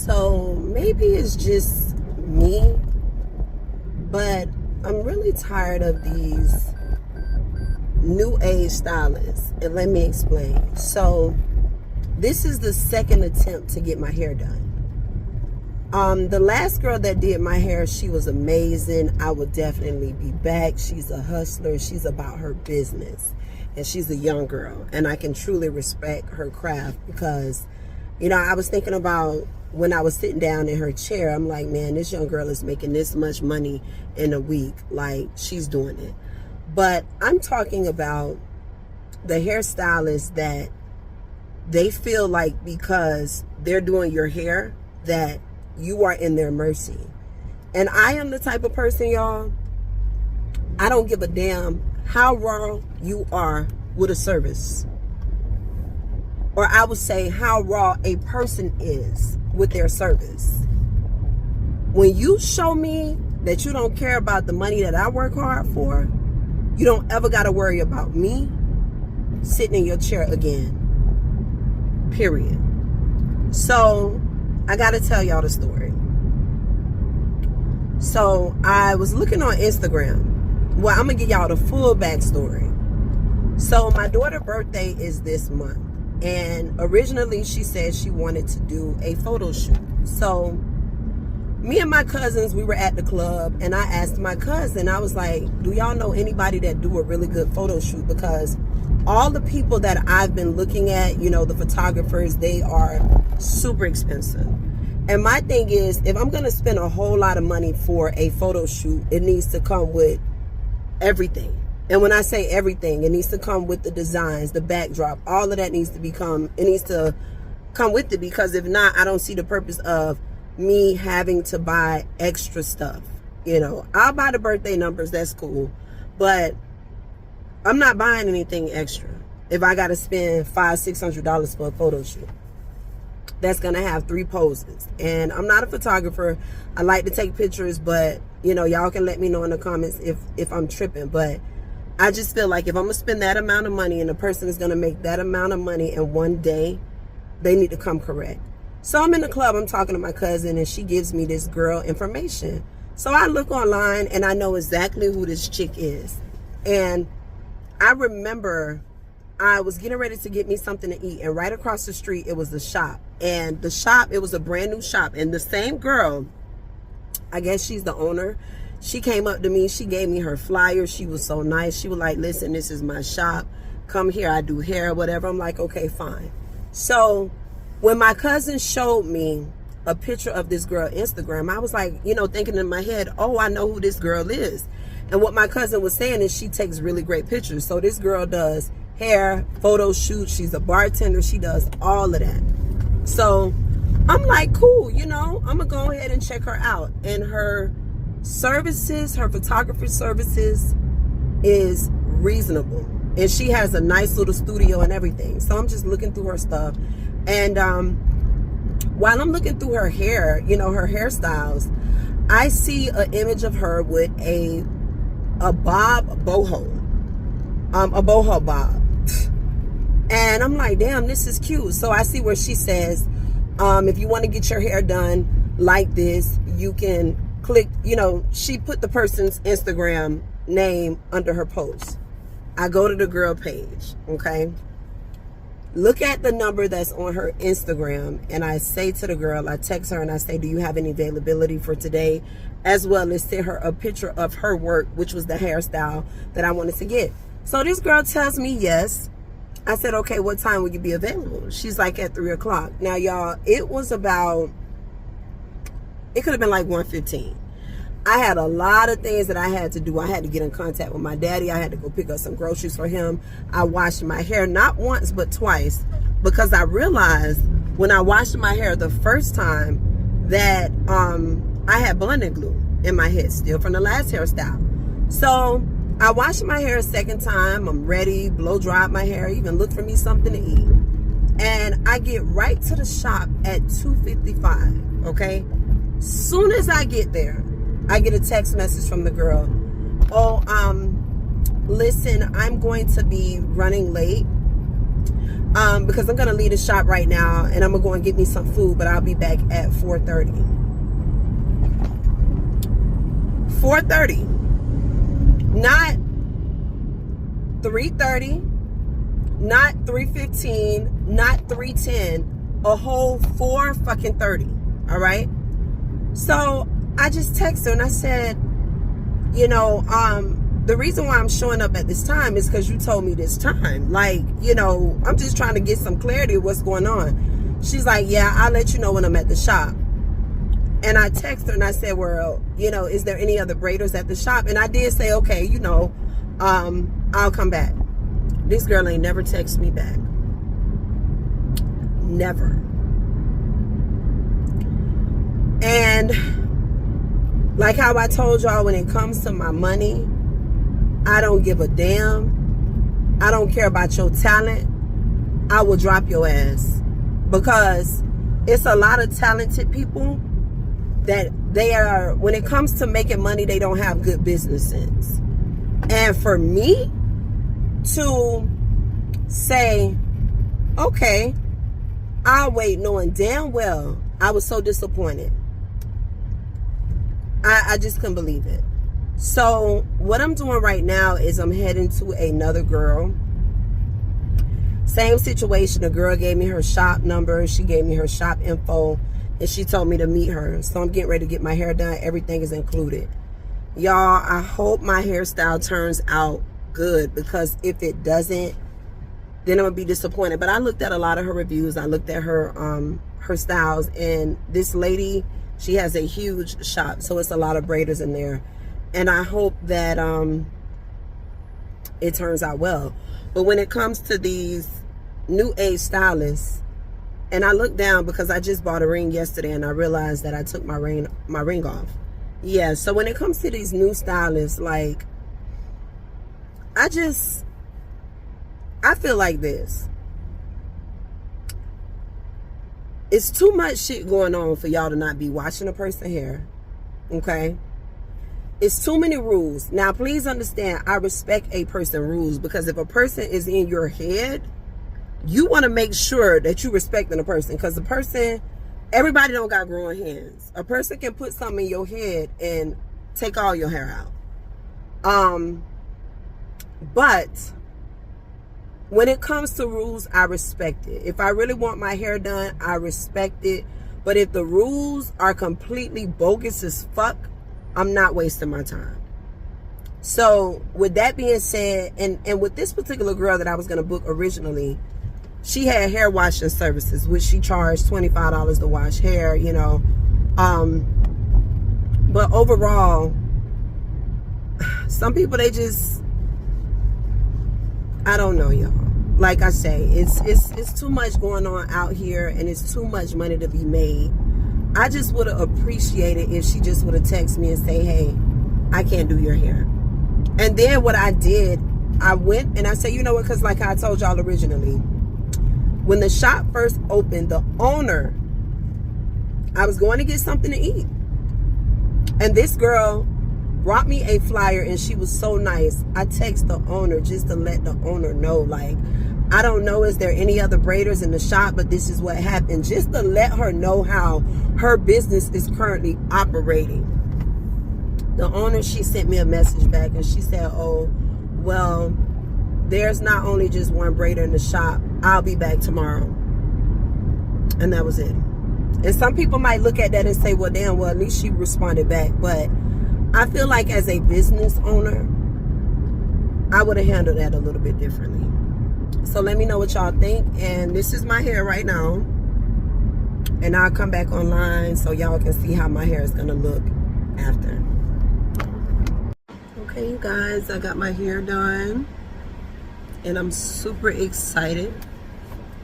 So maybe it's just me, but I'm really tired of these new age stylists. And let me explain. So this is the second attempt to get my hair done. The last girl that did my hair, she was amazing. I would definitely be back. She's a hustler. She's about her business. And she's a young girl. And I can truly respect her craft because, you know, I was thinking about when I was sitting down in her chair, I'm like, man, this young girl is making this much money in a week. Like, she's doing it. But I'm talking about the hairstylists that they feel like because they're doing your hair that you are in their mercy. And I am the type of person, y'all, I don't give a damn how raw you are with a service. Or I would say how raw a person is with their service. When you show me that you don't care about the money that I work hard for, you don't ever got to worry about me sitting in your chair again. Period. So I got to tell y'all the story. So I was looking on Instagram. Well, I'm going to give y'all the full backstory. So my daughter's birthday is this month. And originally she said she wanted to do a photo shoot. So me and my cousins, we were at the club. And I asked my cousin, I was like, do y'all know anybody that do a really good photo shoot? Because all the people that I've been looking at, you know, the photographers, they are super expensive. And my thing is, if I'm going to spend a whole lot of money for a photo shoot, it needs to come with everything. And when I say everything, it needs to come with the designs, the backdrop, all of that needs to come with it, because if not, I don't see the purpose of me having to buy extra stuff. You know, I'll buy the birthday numbers, that's cool. But I'm not buying anything extra if I got to spend $500-$600 for a photo shoot. That's going to have 3 poses. And I'm not a photographer. I like to take pictures, but, you know, y'all can let me know in the comments if I'm tripping. But I just feel like if I'm going to spend that amount of money and the person is going to make that amount of money in one day, they need to come correct. So I'm in the club, I'm talking to my cousin, and she gives me this girl information. So I look online and I know exactly who this chick is. And I remember I was getting ready to get me something to eat, and right across the street, it was the shop. And the shop, it was a brand new shop. And the same girl, I guess she's the owner, she came up to me, she gave me her flyer. She was so nice. She was like, listen, this is my shop. Come here, I do hair, whatever. I'm like, okay, fine. So when my cousin showed me a picture of this girl Instagram, I was like, you know, thinking in my head, oh, I know who this girl is. And what my cousin was saying is she takes really great pictures. So this girl does hair, photo shoots, she's a bartender, she does all of that. So I'm like, cool, you know, I'm gonna go ahead and check her out. And her services, her photography services is reasonable. And she has a nice little studio and everything. So I'm just looking through her stuff. And while I'm looking through her hair, you know, her hairstyles, I see an image of her with a boho bob. And I'm like, damn, this is cute. So I see where she says, if you want to get your hair done like this, you can click, you know, she put the person's Instagram name under her post. I go to the girl page, okay? Look at the number that's on her Instagram, and I say to the girl, I text her and I say, do you have any availability for today? As well as send her a picture of her work, which was the hairstyle that I wanted to get. So this girl tells me yes. I said, okay, what time will you be available? She's like, at 3 o'clock. Now, y'all, it was about, it could have been like 1:15. I had a lot of things that I had to do. I had to get in contact with my daddy. I had to go pick up some groceries for him. I washed my hair not once, but twice, because I realized when I washed my hair the first time that I had blending glue in my head still from the last hairstyle. So I washed my hair a second time. I'm ready, blow dried my hair, even look for me something to eat. And I get right to the shop at 2:55, okay? Soon as I get there, I get a text message from the girl. Oh, listen, I'm going to be running late. because I'm gonna leave the shop right now and I'm gonna go and get me some food, but I'll be back at 4:30. 4:30, not 3:30, not 3:15, not 3:10, a whole 4 fucking 30. All right. So I just texted her and I said, you know, the reason why I'm showing up at this time is because you told me this time. Like, you know, I'm just trying to get some clarity of what's going on. She's like, yeah, I'll let you know when I'm at the shop. And I texted her and I said, well, you know, is there any other braiders at the shop? And I did say, okay, you know, I'll come back. This girl ain't never texted me back. Never. And like how I told y'all, when it comes to my money, I don't give a damn. I don't care about your talent. I will drop your ass. Because it's a lot of talented people that they are, when it comes to making money, they don't have good business sense. And for me to say, okay, I'll wait, knowing damn well I was so disappointed. I just couldn't believe it. So what I'm doing right now is I'm heading to another girl. Same situation. The girl gave me her shop number. She gave me her shop info. And she told me to meet her. So I'm getting ready to get my hair done. Everything is included. Y'all, I hope my hairstyle turns out good. Because if it doesn't, then I'm going to be disappointed. But I looked at a lot of her reviews. I looked at her styles. And this lady, she has a huge shop. So it's a lot of braiders in there. And I hope that it turns out well. But when it comes to these new age stylists, and I looked down because I just bought a ring yesterday and I realized that I took my ring off. Yeah, so when it comes to these new stylists, like, I feel like this. It's too much shit going on for y'all to not be washing a person's hair. Okay? It's too many rules. Now, please understand, I respect a person's rules, because if a person is in your head, you want to make sure that you respecting a person, because the person, everybody don't got growing hands. A person can put something in your head and take all your hair out. But when it comes to rules, I respect it. If I really want my hair done, I respect it. But if the rules are completely bogus as fuck, I'm not wasting my time. So with that being said, and with this particular girl that I was going to book originally, she had hair washing services, which she charged $25 to wash hair, you know. But overall, some people, they just, I don't know, y'all. Like I say, it's too much going on out here, and it's too much money to be made. I just would have appreciated if she just would have texted me and say, hey, I can't do your hair. And then what I did, I went and I said, you know what, because like I told y'all originally, when the shop first opened, the owner, I was going to get something to eat. And this girl brought me a flyer, and she was so nice. I text the owner just to let the owner know, like, I don't know, is there any other braiders in the shop, but this is what happened, just to let her know how her business is currently operating. The owner, she sent me a message back, and she said, oh, well, there's not only just one braider in the shop. I'll be back tomorrow. And that was it. And some people might look at that and say, well, damn, well, at least she responded back. But I feel like as a business owner, I would have handled that a little bit differently. So let me know what y'all think. And this is my hair right now. And I'll come back online so y'all can see how my hair is going to look after. Okay, you guys, I got my hair done. And I'm super excited.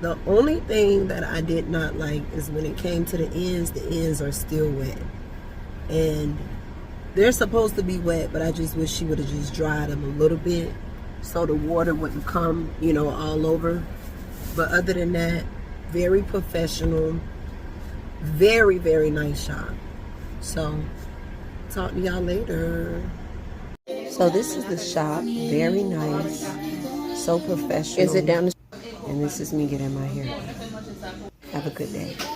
The only thing that I did not like is when it came to the ends are still wet. And they're supposed to be wet, but I just wish she would have just dried them a little bit so the water wouldn't come, you know, all over. But other than that, very professional, very, very nice shop. So, talk to y'all later. So this is the shop, very nice, so professional. Is it down the street? And this is me getting my hair. Have a good day.